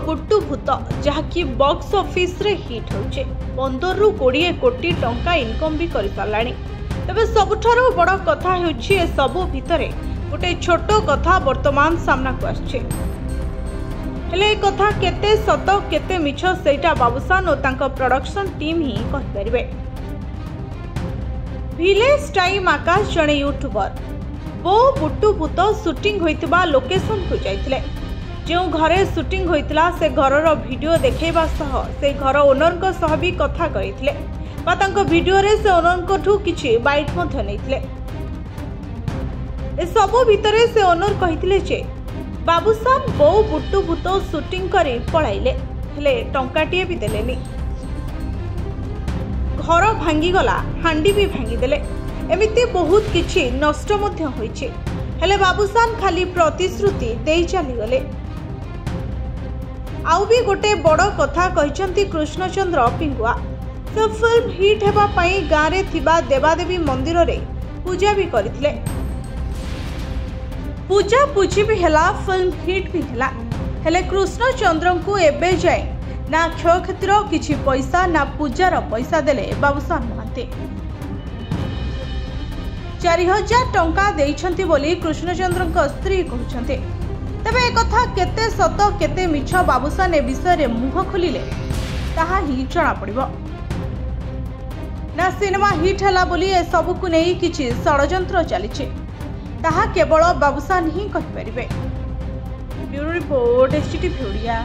बुट्टू भूत जहाँकि box office रे हिट होचे 15 ରୁ 20 कोटी टंका इनकम भी कर साराणी। तबे सबुठारो बड़ कथा होछि ए सबु भितरे गोटे छोट कथा वर्तमान सामना को आछे। हेले ए कथा केते सत केते मिछ सेटा बाबूसान और तांको प्रोडक्शन टीम ही कहि परिबे। विलेज टाइम आकाश जणे यूट्यूबर बो बुट्टू भूत शूटिंग होइतबा लोकेशन को जाइतिले। जो घरे शूटिंग होइतला से घरर वीडियो देखैबा सह से घर ओनर को सह भी कथा करिथिले बा तांको वीडियो रे से ओनर को ठु किछि बाइट मध्य नैथिले। ए सबो भितरे से ओनर कहिथिले जे बाबूसान बो बुट्टू भूत शूटिंग करी पळाइले हेले टंकाटिए भी देलेनी। घर भांगी गला हांडी भी भांगी देले एमिति बहुत किछि नष्ट मध्य होइछि। हेले बाबूसान खाली प्रतिश्रुति देई चली गले। आउ भी गोटे बड़ कथा कहिसंती कृष्णचंद्र पिंगुआ से फिल्म हिट हेबा पई गारे थिबा देवादेवी मंदिर रे पूजा भी करथिले। पूजा पूजी भी हला फिल्म हिट भी हला। हेले कृष्णचंद्र को एबे जाय ना क्षय क्षेत्र किछि पैसा ना पूजार पैसा देले बाबूसान महांती। 4000 टंका देइछंती बोली कृष्णचंद्र स्त्री कहउछंती। तबे ए कथा केते सत केते मिछ बाबूसान ए विषय रे मुह खोलिले ताहा ही जणा पड़िबो। ना सिनेमा हिट हला बोली ए सबु को नेई किछि षडयंत्र चलिछि ताहा केवल बाबूसान ही कहि परिबे। Bureau report STTV Odia.